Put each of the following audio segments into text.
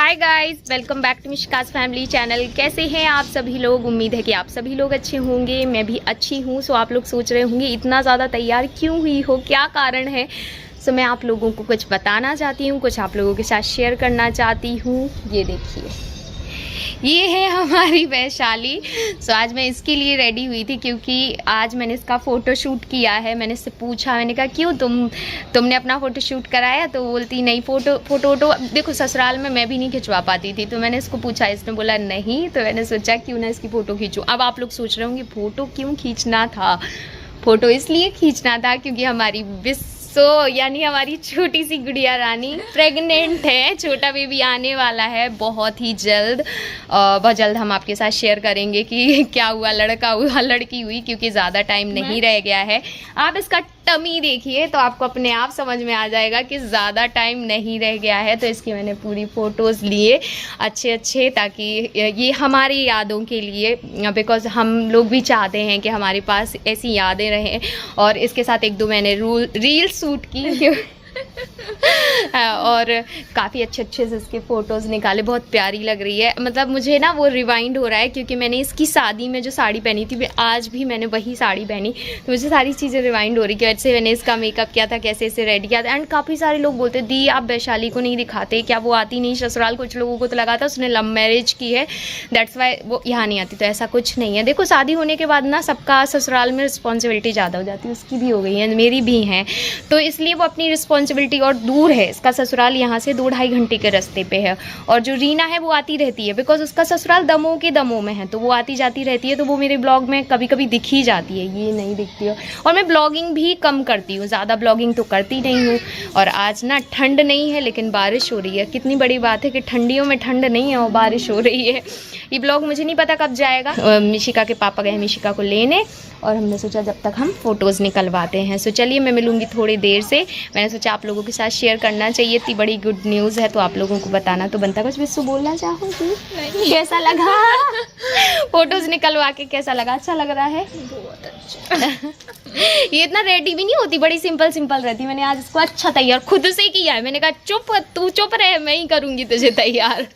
Hi guys, welcome back to Mishika's family channel. कैसे हैं आप सभी लोग? उम्मीद है कि आप सभी लोग अच्छे होंगे। मैं भी अच्छी हूँ। सो आप लोग सोच रहे होंगे इतना ज़्यादा तैयार क्यों हुई हो, क्या कारण है। सो मैं आप लोगों को कुछ बताना चाहती हूँ, कुछ आप लोगों के साथ शेयर करना चाहती हूँ। ये देखिए, ये है हमारी वैशाली। सो आज मैं इसके लिए रेडी हुई थी क्योंकि आज मैंने इसका फ़ोटो शूट किया है। मैंने इससे पूछा, मैंने कहा क्यों तुमने अपना फ़ोटो शूट कराया? तो बोलती नहीं, फ़ोटो देखो ससुराल में मैं भी नहीं खिंचवा पाती थी। तो मैंने इसको पूछा, इसने बोला नहीं। तो मैंने सोचा क्यों ना इसकी फ़ोटो खींचूँ। अब आप लोग सोच रहे होंगे फ़ोटो क्यों खींचना था। फ़ोटो इसलिए खींचना था क्योंकि हमारी यानी हमारी छोटी सी गुड़िया रानी प्रेग्नेंट है। छोटा बेबी आने वाला है बहुत ही जल्द। बहुत जल्द हम आपके साथ शेयर करेंगे कि क्या हुआ, लड़का हुआ लड़की हुई, क्योंकि ज़्यादा टाइम नहीं रह गया है। आप इसका टमी देखिए तो आपको अपने आप समझ में आ जाएगा कि ज़्यादा टाइम नहीं रह गया है। तो इसकी मैंने पूरी फ़ोटोज़ लिए अच्छे, ताकि ये हमारी यादों के लिए, बिकॉज़ हम लोग भी चाहते हैं कि हमारे पास ऐसी यादें रहें। और इसके साथ एक दो मैंने रील शूट की और काफ़ी अच्छे से इसके फ़ोटोज़ निकाले। बहुत प्यारी लग रही है। मतलब मुझे ना वो रिवाइंड हो रहा है क्योंकि मैंने इसकी शादी में जो साड़ी पहनी थी, आज भी मैंने वही साड़ी पहनी। तो मुझे सारी चीज़ें रिवाइंड हो रही कि वैसे मैंने इसका मेकअप किया था, कैसे इसे रेडी किया था। एंड काफ़ी सारे लोग बोलते दी आप वैशाली को नहीं दिखाते क्या, वो आती नहीं ससुराल। कुछ लोगों को तो लगा था उसने लव मैरिज की है, दैट्स वाई वो यहाँ नहीं आती। तो ऐसा कुछ नहीं है। देखो शादी होने के बाद ना सबका ससुराल में रिस्पॉन्सिबिलिटी ज़्यादा हो जाती है। उसकी भी हो गई है, मेरी भी हैं। तो इसलिए वो अपनी रिस्पॉन्सिबिलिटी, और दूर है इसका ससुराल, यहाँ से 2-2.5 घंटे के रास्ते पे है। और जो रीना है वो आती रहती है, बिकॉज उसका ससुराल दमोह के दमोह में है। तो वो आती जाती रहती है। तो वो मेरे ब्लॉग में कभी कभी दिख ही जाती है, ये नहीं दिखती है। और मैं ब्लॉगिंग भी कम करती हूँ, ज़्यादा ब्लॉगिंग तो करती नहीं हूँ। और आज ना ठंड नहीं है लेकिन बारिश हो रही है। कितनी बड़ी बात है कि ठंडियों में ठंड नहीं है और बारिश हो रही है। ये ब्लॉग मुझे नहीं पता कब जाएगा। मिशिका के पापा गए मिशिका को लेने, और हमने सोचा जब तक हम फ़ोटोज़ निकलवाते हैं। सो चलिए, मैं मिलूँगी थोड़ी देर से। मैंने सोचा आप लोगों के साथ शेयर करना चाहिए, इतनी बड़ी गुड न्यूज़ है तो आप लोगों को बताना तो बनता। कुछ विश्व बोलना चाहूँगी, कैसा लगा फ़ोटोज़ निकलवा के? कैसा लगा? अच्छा लग रहा है? बहुत अच्छा। ये इतना रेडी भी नहीं होती, बड़ी सिंपल रहती। मैंने आज इसको अच्छा तैयार खुद से किया है। मैंने कहा तू चुप रहे, मैं ही करूँगी तुझे तैयार।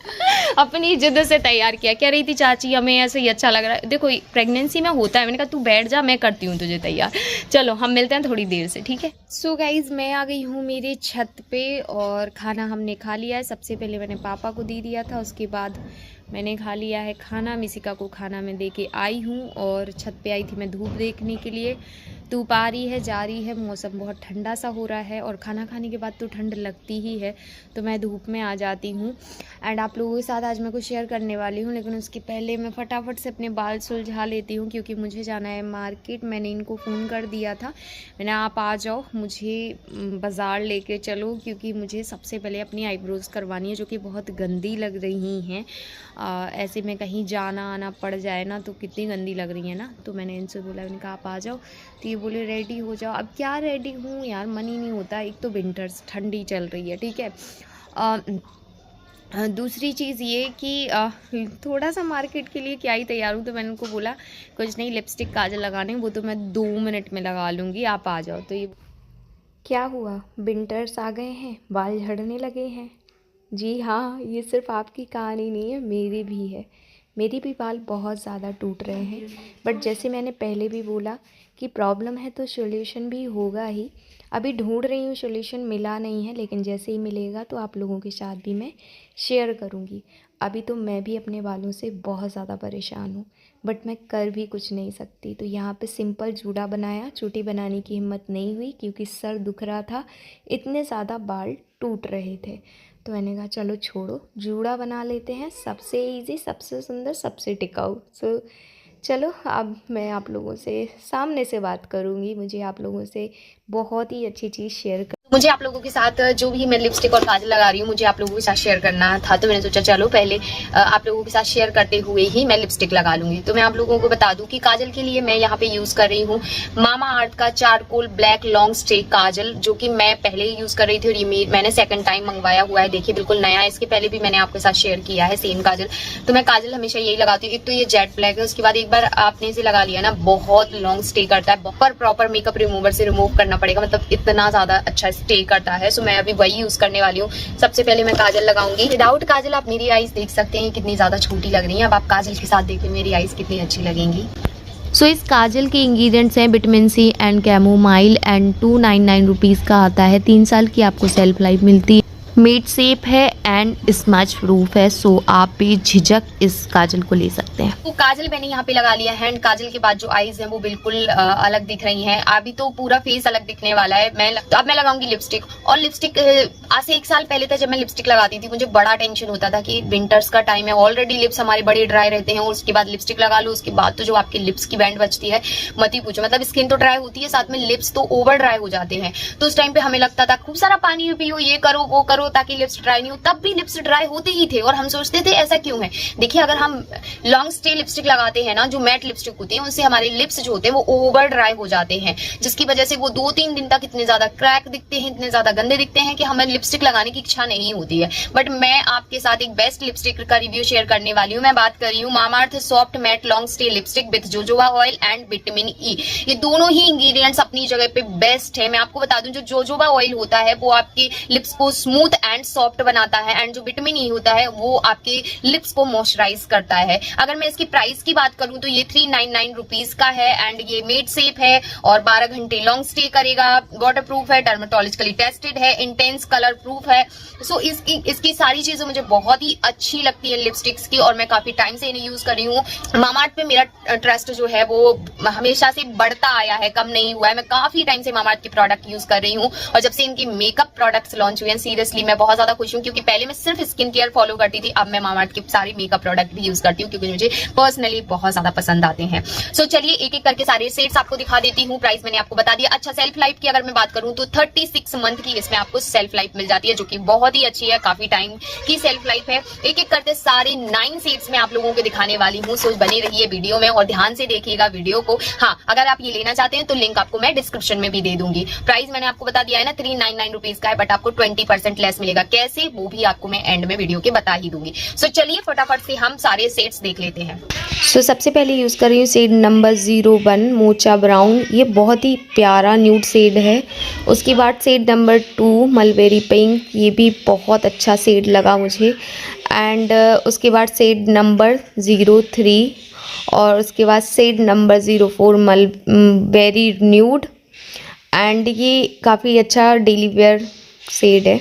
अपनी जिद से तैयार किया। कह रही थी चाची हमें ऐसे ही अच्छा लग रहा है। देखो प्रेगनेंसी में होता है। मैंने कहा तू बैठ जा, मैं करती हूँ तुझे तैयार। चलो हम मिलते हैं थोड़ी देर से, ठीक है। सो गाइज, मैं आ गई हूँ मेरे छत पे और खाना हमने खा लिया है। सबसे पहले मैंने पापा को दे दिया था, उसके बाद मैंने खा लिया है खाना। मिशिका को खाना में दे के आई हूँ और छत पे आई थी मैं धूप देखने के लिए। धूप आ रही है जा रही है, मौसम बहुत ठंडा सा हो रहा है और खाना खाने के बाद तो ठंड लगती ही है। तो मैं धूप में आ जाती हूँ। एंड आप लोगों के साथ आज मैं कुछ शेयर करने वाली हूँ, लेकिन उसके पहले मैं फटाफट से अपने बाल सुलझा लेती हूँ क्योंकि मुझे जाना है मार्केट। मैंने इनको फ़ोन कर दिया था, मैंने आप आ जाओ, मुझे बाज़ार लेके चलो, क्योंकि मुझे सबसे पहले अपनी आईब्रोज़ करवानी है जो कि बहुत गंदी लग रही हैं। ऐसे में कहीं जाना आना पड़ जाए ना तो कितनी गंदी लग रही है ना। तो मैंने इनसे बोला, मैंने कहा आप आ जाओ। तो ये बोले रेडी हो जाओ। अब क्या रेडी हूँ यार, मन ही नहीं होता। एक तो विंटर्स ठंडी चल रही है, ठीक है। दूसरी चीज़ ये कि थोड़ा सा मार्केट के लिए क्या ही तैयार हूँ। तो मैंने उनको बोला कुछ नहीं, लिपस्टिक काजल लगाने, वो तो मैं 2 मिनट में लगा लूँगी, आप आ जाओ। तो ये क्या हुआ, विंटर्स आ गए हैं, बाल झड़ने लगे हैं? जी हाँ, ये सिर्फ आपकी कहानी नहीं है, मेरी भी है। मेरी भी बाल बहुत ज़्यादा टूट रहे हैं। बट जैसे मैंने पहले भी बोला कि प्रॉब्लम है तो सॉल्यूशन भी होगा ही। अभी ढूंढ रही हूँ, सॉल्यूशन मिला नहीं है, लेकिन जैसे ही मिलेगा तो आप लोगों के साथ भी मैं शेयर करूँगी। अभी तो मैं भी अपने बालों से बहुत ज़्यादा परेशान हूँ, बट मैं कर भी कुछ नहीं सकती। तो यहाँ पे सिंपल जूड़ा बनाया, चोटी बनाने की हिम्मत नहीं हुई क्योंकि सर दुख रहा था, इतने ज़्यादा बाल टूट रहे थे। तो मैंने कहा चलो छोड़ो, जूड़ा बना लेते हैं, सबसे इजी, सबसे सुंदर, सबसे टिकाऊ। सो चलो अब मैं आप लोगों से सामने से बात करूँगी। मुझे आप लोगों से बहुत ही अच्छी चीज़ शेयर मुझे आप लोगों के साथ जो भी मैं लिपस्टिक और काजल लगा रही हूँ, मुझे आप लोगों के साथ शेयर करना था। तो मैंने सोचा चलो पहले आप लोगों के साथ शेयर करते हुए ही मैं लिपस्टिक लगा लूँगी। तो मैं आप लोगों को बता दूं कि काजल के लिए मैं यहाँ पे यूज़ कर रही हूँ मामा अर्थ का चारकोल ब्लैक लॉन्ग स्टे काजल, जो कि मैं पहले ही यूज़ कर रही थी और ये मैंने सेकंड टाइम मंगवाया हुआ है। देखिए बिल्कुल नया है, इसके पहले भी मैंने आपके साथ शेयर किया है सेम काजल। तो मैं काजल हमेशा यही लगाती हूँ। एक तो ये जेट ब्लैक है, उसके बाद एक बार आपने इसे लगा लिया ना, बहुत लॉन्ग स्टे करता है। प्रॉपर मेकअप रिमूवर से रिमूव करना पड़ेगा, मतलब इतना ज्यादा अच्छा स्टे करता है। सो मैं अभी वही यूज करने वाली हूँ। सबसे पहले मैं काजल लगाऊंगी। विदाउट काजल आप मेरी आईज देख सकते हैं कितनी ज्यादा छोटी लग रही है। अब आप काजल के साथ देखिए मेरी आईज कितनी अच्छी लगेंगी। सो इस काजल के इंग्रेडिएंट्स हैं vitamin C and chamomile and 299 rupees का आता है। 3 साल की आपको सेल्फ लाइफ मिलती है। मेड सेफ है एंड स्मच प्रूफ है। सो आप भी झिझक इस काजल को ले सकते हैं। तो काजल मैंने यहाँ पे लगा लिया है एंड काजल के बाद जो आईज हैं वो बिल्कुल अलग दिख रही हैं। अभी तो पूरा फेस अलग दिखने वाला है। अब मैं लगाऊंगी लिपस्टिक। और लिपस्टिक आज से 1 साल पहले तक जब मैं लिपस्टिक लगाती थी मुझे बड़ा टेंशन होता था कि विंटर्स का टाइम है, ऑलरेडी लिप्स हमारे बड़े ड्राई रहते हैं और उसके बाद लिपस्टिक लगा लो, उसके बाद तो जो आपके लिप्स की बैंड बचती है मत ही पूछो। मतलब स्किन तो ड्राई होती है, साथ में लिप्स तो ओवर ड्राई हो जाते हैं। तो उस टाइम पे हमें लगता था खूब सारा पानी पियो, ये करो वो करो ताकि लिप्स ड्राई नहीं हो। तब भी लिप्स ड्राई होते ही थे और हम सोचते थे ऐसा क्यों है। देखिए अगर हम लॉन्ग स्टे लिपस्टिक लगाते हैं ना, जो मैट लिपस्टिक होती है, उनसे हमारे लिप्स जो होते हैं वो ओवर ड्राई हो जाते हैं, जिसकी वजह से वो 2-3 दिन तक इतने ज्यादा क्रैक दिखते हैं, इतने ज्यादा गंदे दिखते हैं कि हमें लिपस्टिक लगाने की इच्छा नहीं होती है। बट मैं आपके साथ एक बेस्ट लिपस्टिक का रिव्यू शेयर करने वाली हूँ। मैं बात कर रही हूँ Mamaearth soft matte long stay lipstick with jojoba oil and vitamin E. ये दोनों ही इंग्रेडिएंट्स अपनी जगह पे बेस्ट है। मैं आपको बता दूं जो जोजोबा ऑयल होता है वो आपके लिप्स को स्मूथ एंड सॉफ्ट बनाता है एंड जो विटामिन ई होता है वो आपके लिप्स को मॉइस्चराइज करता है। अगर मैं इसकी प्राइस की बात करूं तो ये 399 रुपीज का है एंड ये मेड सेफ है और 12 घंटे लॉन्ग स्टे करेगा, वाटर प्रूफ है, डर्मेटोलॉजिकली टेस्टेड है, इंटेंस कलर प्रूफ है। सो इसकी सारी चीजें मुझे बहुत ही अच्छी लगती है लिपस्टिक्स की और मैं काफी टाइम से इन्हें यूज कर रही हूँ। मामाअर्थ पे मेरा ट्रस्ट जो है वो हमेशा से बढ़ता आया है, कम नहीं हुआ है। मैं काफी टाइम से मामाअर्थ के प्रोडक्ट यूज कर रही हूँ और जब से इनके मेकअप प्रोडक्ट्स लॉन्च हुए हैं सीरियसली मैं बहुत ज्यादा खुश हूँ, क्योंकि पहले मैं सिर्फ स्किन केयर फॉलो करती थी, अब मैं मामाअर्थ के सारे मेकअप प्रोडक्ट भी यूज करती हूँ क्योंकि मुझे पर्सनली बहुत ज्यादा पसंद आते हैं। सो चलिए एक एक करके सारे सेट्स आपको दिखा देती हूँ। प्राइस मैंने आपको बता दिया। अच्छा सेल्फ लाइफ की अगर मैं बात करूँ तो 36 मंथ की इसमें आपको सेल्फ लाइफ मिल जाती है, जो कि बहुत ही अच्छी है, काफी टाइम की सेल्फ लाइफ है। एक एक करते सारे 9 सेट्स में आप लोगों को दिखाने वाली हूँ। सो बने रहिए वीडियो में और ध्यान से देखिएगा वीडियो को। हाँ, अगर आप ये लेना चाहते हैं तो लिंक आपको मैं डिस्क्रिप्शन में भी दे दूंगी। प्राइस मैंने आपको बता दिया है ना 399 रुपीज का है, बट आपको 20% लेस मिलेगा। कैसे वो भी आपको मैं एंड में वीडियो के बता ही दूंगी। सो चलिए फटाफट से हम सारे सेट्स देख लेते हैं। सो सबसे पहले यूज कर रही हूँ शेड नंबर 01 मोचा ब्राउन। ये बहुत ही प्यारा न्यूड शेड है। उसके बाद शेड नंबर 2 मलबेरी पिंक। ये भी बहुत अच्छा शेड लगा मुझे। एंड उसके बाद शेड नंबर 03 और उसके बाद shade number 04 mulberry nude. And ये काफ़ी अच्छा डेली वेयर शेड है।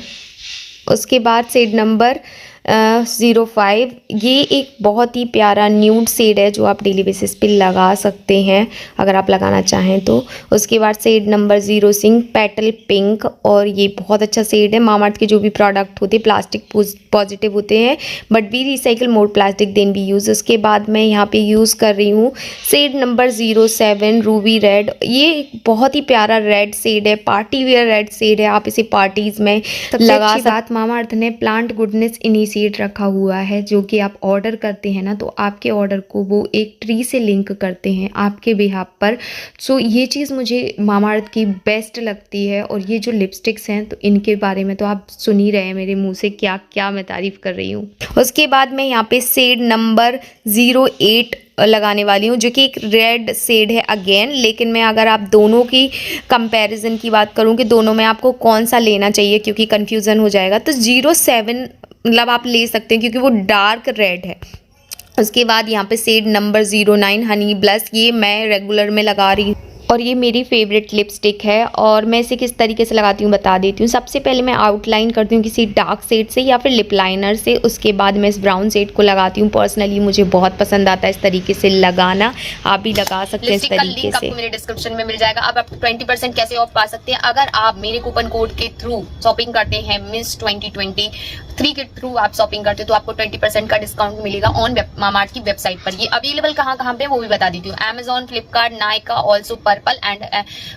उसके बाद शेड नंबर 05। ये एक बहुत ही प्यारा न्यूड शेड है जो आप डेली बेसिस पे लगा सकते हैं अगर आप लगाना चाहें तो। उसके बाद शेड नंबर 06 पेटल पिंक और ये बहुत अच्छा शेड है। मामाअर्थ के जो भी प्रोडक्ट होते हैं प्लास्टिक पॉजिटिव होते हैं but we recycle more plastic than we use. उसके बाद मैं यहाँ पे यूज़ कर रही हूँ शेड नंबर 07 रूबी रेड। ये बहुत ही प्यारा रेड शेड है, पार्टी वेयर रेड शेड है, आप इसे पार्टीज में लगा सकते। मामाअर्थ ने प्लांट गुडनेस इनिशिएट रखा हुआ है जो कि आप ऑर्डर करते हैं ना तो आपके ऑर्डर को वो एक ट्री से लिंक करते हैं आपके बिहाफ पर। सो ये चीज़ मुझे मामाअर्थ की बेस्ट लगती है। और ये जो लिपस्टिक्स हैं तो इनके बारे में तो आप सुन ही रहे हैं मेरे मुंह से क्या क्या मैं तारीफ़ कर रही हूँ। उसके बाद मैं यहाँ पे शेड नंबर 08 लगाने वाली हूँ जो कि एक रेड शेड है अगेन। लेकिन मैं अगर आप दोनों की कंपैरिजन की बात करूँ कि दोनों में आपको कौन सा लेना चाहिए क्योंकि कन्फ्यूज़न हो जाएगा, तो 07 मतलब आप ले सकते हैं क्योंकि वो डार्क रेड है। उसके बाद यहाँ पे शेड नंबर 09 हनी ब्लश। ये मैं रेगुलर में लगा रही हूँ और ये मेरी फेवरेट लिपस्टिक है और मैं इसे किस तरीके से लगाती हूँ बता देती हूँ। सबसे पहले मैं आउटलाइन करती हूँ किसी डार्क शेड से या फिर लिप लाइनर से। उसके बाद मैं इस ब्राउन शेड को लगाती हूँ। पर्सनली मुझे बहुत पसंद आता है इस तरीके से लगाना, आप भी लगा सकते हैं इस तरीके से। आपको मेरे डिस्क्रिप्शन में मिल जाएगा। अब आप 20% कैसे ऑफ पा सकते हैं अगर आप मेरे कूपन कोड के थ्रू शॉपिंग करते हैं मिस 2023 के थ्रू आप शॉपिंग करते हो तो आपको 20% का डिस्काउंट मिलेगा ऑन मामाअर्थ की वेबसाइट पर। ये अवेलेबल कहाँ पे वो भी बता देती हूँ। Amazon, Flipkart, Nykaa, also purple and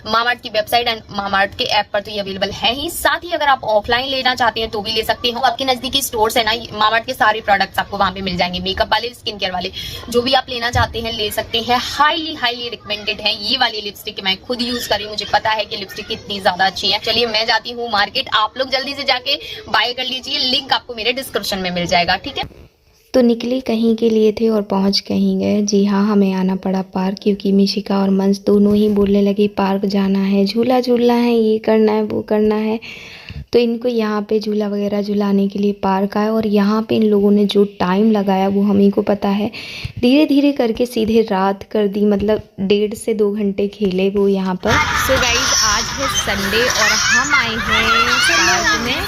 Mamaearth की वेबसाइट एंड मामाअर्थ के ऐप पर तो ये अवेलेबल है ही। साथ ही अगर आप ऑफलाइन लेना चाहते हैं तो भी ले सकते हो। आपके नजदीकी स्टोर्स है ना, मामाअर्थ के सारे प्रोडक्ट्स आपको वहां पे मिल जाएंगे, मेकअप वाले, स्किन केयर वाले, जो भी आप लेना चाहते हैं ले सकते हैं। हाईली रिकमेंडेड है ये वाली लिपस्टिक। मैं खुद यूज करी, मुझे पता है कि लिपस्टिक कितनी ज्यादा अच्छी है। चलिए मैं जाती हूँ मार्केट, आप लोग जल्दी से जाके बाय कर लीजिए। लिंक आपको मेरे डिस्क्रिप्शन में मिल जाएगा, ठीक है। तो निकले कहीं के लिए थे और पहुंच कहीं गए। जी हाँ, हमें आना पड़ा पार्क, क्योंकि मिशिका और मंस दोनों ही बोलने लगे पार्क जाना है, झूला झूलना है, ये करना है, वो करना है। तो इनको यहाँ पे झूला वगैरह झुलाने के लिए पार्क आया, और यहाँ पे इन लोगों ने जो टाइम लगाया वो हम ही को पता है। धीरे धीरे करके सीधे रात कर दी, मतलब 1.5 से 2 घंटे खेले वो यहाँ पर। सो गाइज, आज है संडे और हम आए हैं पार्क में,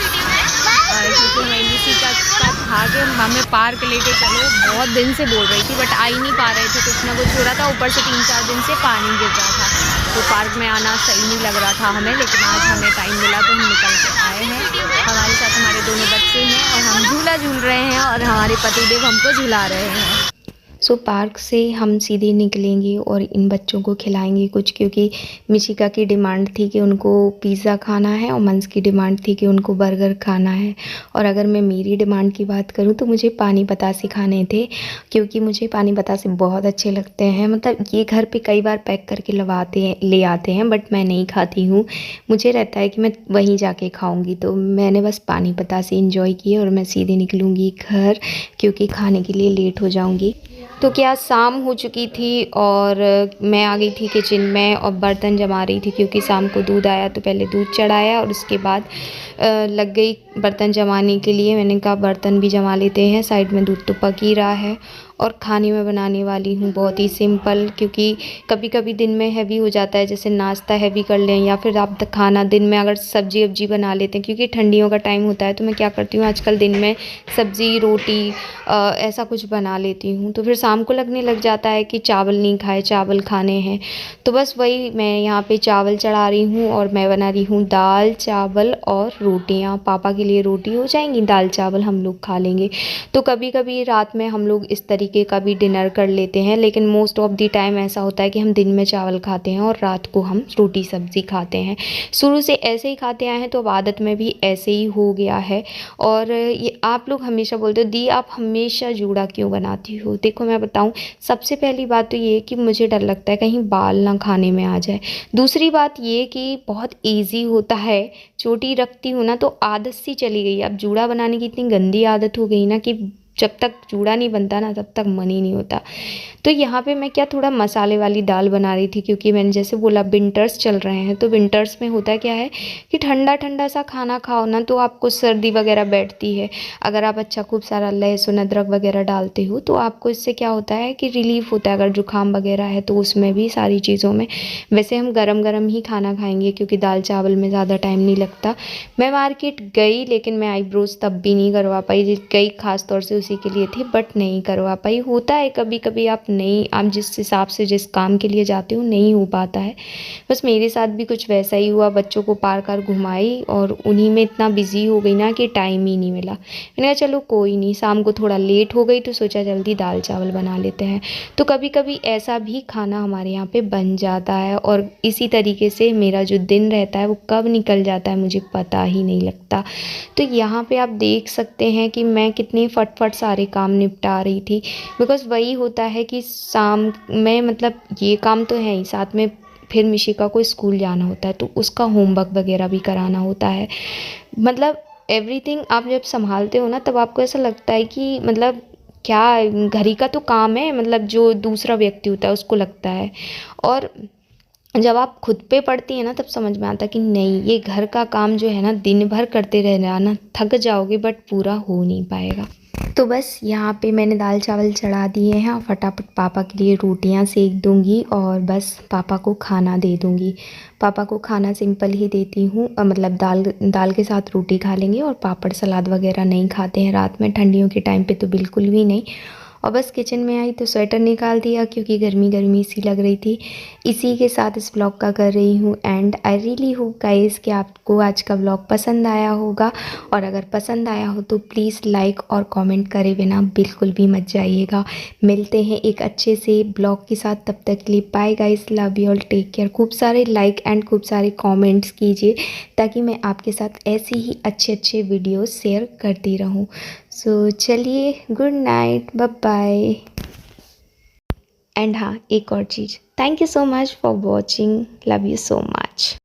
क्योंकि हमें मिशिका का था कि हमें पार्क लेके चलो। बहुत दिन से बोल रही थी बट आ ही नहीं पा रहे थे, कुछ ना कुछ हो रहा था, ऊपर से 3-4 दिन से पानी गिर रहा था, तो पार्क में आना सही नहीं लग रहा था हमें। लेकिन आज हमें टाइम मिला तो हम निकल के आए हैं। हमारे साथ हमारे दोनों बच्चे हैं और हम झूला झूल रहे हैं और हमारे पतिदेव हमको झुला रहे हैं। सो पार्क से हम सीधे निकलेंगे और इन बच्चों को खिलाएंगे कुछ, क्योंकि मिशिका की डिमांड थी कि उनको पिज़्ज़ा खाना है और मंस की डिमांड थी कि उनको बर्गर खाना है। और अगर मैं मेरी डिमांड की बात करूं तो मुझे पानी बतासे खाने थे, क्योंकि मुझे पानी बतासे बहुत अच्छे लगते हैं। मतलब ये घर पे कई बार पैक करके ले आते हैं बट मैं नहीं खाती हूँ, मुझे रहता है कि मैं वहीं जाके खाऊँगी। तो मैंने बस पानी बतासे इंजॉय किए और मैं सीधे निकलूँगी घर, क्योंकि खाने के लिए लेट हो जाऊँगी। तो क्या शाम हो चुकी थी और मैं आ गई थी किचन में और बर्तन जमा रही थी, क्योंकि शाम को दूध आया तो पहले दूध चढ़ाया और उसके बाद लग गई बर्तन जमाने के लिए। मैंने कहा बर्तन भी जमा लेते हैं, साइड में दूध तो पक ही रहा है। और खाने में बनाने वाली हूँ बहुत ही सिंपल, क्योंकि कभी कभी दिन में हैवी हो जाता है, जैसे नाश्ता हैवी कर लें या फिर आप खाना दिन में अगर सब्जी वब्जी बना लेते हैं, क्योंकि ठंडियों का टाइम होता है। तो मैं क्या करती हूँ आजकल दिन में सब्ज़ी रोटी ऐसा कुछ बना लेती हूँ, तो फिर शाम को लगने लग जाता है कि चावल नहीं खाए, चावल खाने हैं। तो बस वही मैं यहाँ पे चावल चढ़ा रही हूँ और मैं बना रही हूँ दाल चावल और रोटियाँ। पापा के लिए रोटी हो जाएंगी, दाल चावल हम लोग खा लेंगे। तो कभी कभी रात में हम लोग इस तरीके का भी डिनर कर लेते हैं, लेकिन मोस्ट ऑफ द टाइम ऐसा होता है कि हम दिन में चावल खाते हैं और रात को हम रोटी सब्ज़ी खाते हैं। शुरू से ऐसे ही खाते आए हैं तो अब आदत में भी ऐसे ही हो गया है। और ये आप लोग हमेशा बोलते हो दी आप हमेशा जूड़ा क्यों बनाती हो। देखो मैं बताऊं, सबसे पहली बात तो ये कि मुझे डर लगता है कहीं बाल ना खाने में आ जाए। दूसरी बात ये कि बहुत ईजी होता है, चोटी रखती हूँ ना तो आदत सी चली गई। अब जूड़ा बनाने की इतनी गंदी आदत हो गई ना कि जब तक जूड़ा नहीं बनता ना तब तक मन ही नहीं होता। तो यहाँ पे मैं क्या थोड़ा मसाले वाली दाल बना रही थी, क्योंकि मैंने जैसे बोला विंटर्स चल रहे हैं, तो विंटर्स में होता क्या है कि ठंडा ठंडा सा खाना खाओ ना तो आपको सर्दी वगैरह बैठती है। अगर आप अच्छा खूब सारा लहसुन अदरक वगैरह डालते हो तो आपको इससे क्या होता है कि रिलीफ होता है। अगर जुकाम वगैरह है तो उसमें भी सारी चीज़ों में। वैसे हम गरम गरम ही खाना खाएंगे, क्योंकि दाल चावल में ज़्यादा टाइम नहीं लगता। मैं मार्केट गई लेकिन मैं आईब्रोज तब भी नहीं करवा पाई, गई खास तौर से उसी के लिए थी बट नहीं करवा पाई। होता है कभी कभी आप जिस हिसाब से जिस काम के लिए जाते हो नहीं हो पाता है। बस मेरे साथ भी कुछ वैसा ही हुआ, बच्चों को पार्क घुमाई और उन्हीं में इतना बिजी हो गई ना कि टाइम ही नहीं मिला। मैंने कहा चलो कोई नहीं, शाम को थोड़ा लेट हो गई तो सोचा जल्दी दाल चावल बना लेते हैं। तो कभी कभी ऐसा भी खाना हमारे यहाँ पे बन जाता है और इसी तरीके से मेरा जो दिन रहता है वो कब निकल जाता है मुझे पता ही नहीं लगता। तो यहाँ पे आप देख सकते हैं कि मैं कितने फटफट सारे काम निपटा रही थी, बिकॉज़ वही होता है कि शाम में मतलब ये काम तो है ही, साथ में फिर मिशिका को स्कूल जाना होता है तो उसका होमवर्क वगैरह भी कराना होता है। मतलब एवरीथिंग आप जब संभालते हो ना तब आपको ऐसा लगता है कि मतलब क्या घर ही का तो काम है, मतलब जो दूसरा व्यक्ति होता है उसको लगता है। और जब आप खुद पे पड़ती है ना तब समझ में आता है कि नहीं, ये घर का काम जो है ना दिन भर करते रहना ना, थक जाओगे बट पूरा हो नहीं पाएगा। तो बस यहाँ पे मैंने दाल चावल चढ़ा दिए हैं और फटाफट पापा के लिए रोटियाँ सेक दूँगी और बस पापा को खाना दे दूँगी। पापा को खाना सिंपल ही देती हूँ, मतलब दाल के साथ रोटी खा लेंगे और पापड़ सलाद वगैरह नहीं खाते हैं रात में, ठंडियों के टाइम पे तो बिल्कुल भी नहीं। और बस किचन में आई तो स्वेटर निकाल दिया क्योंकि गर्मी गर्मी सी लग रही थी। इसी के साथ इस ब्लॉग का कर रही हूँ and I really hope guys कि आपको आज का ब्लॉग पसंद आया होगा। और अगर पसंद आया हो तो प्लीज़ लाइक और कमेंट करे बिना बिल्कुल भी मत जाइएगा। मिलते हैं एक अच्छे से ब्लॉग के साथ, तब तक के लिए bye guys, love you all, take care. खूब सारे लाइक एंड खूब सारे कमेंट्स कीजिए ताकि मैं आपके साथ ऐसे ही अच्छे वीडियोस शेयर करती रहूँ। सो चलिए, good night, bye bye. And हाँ, एक और चीज़, thank you so much for watching, love you so much.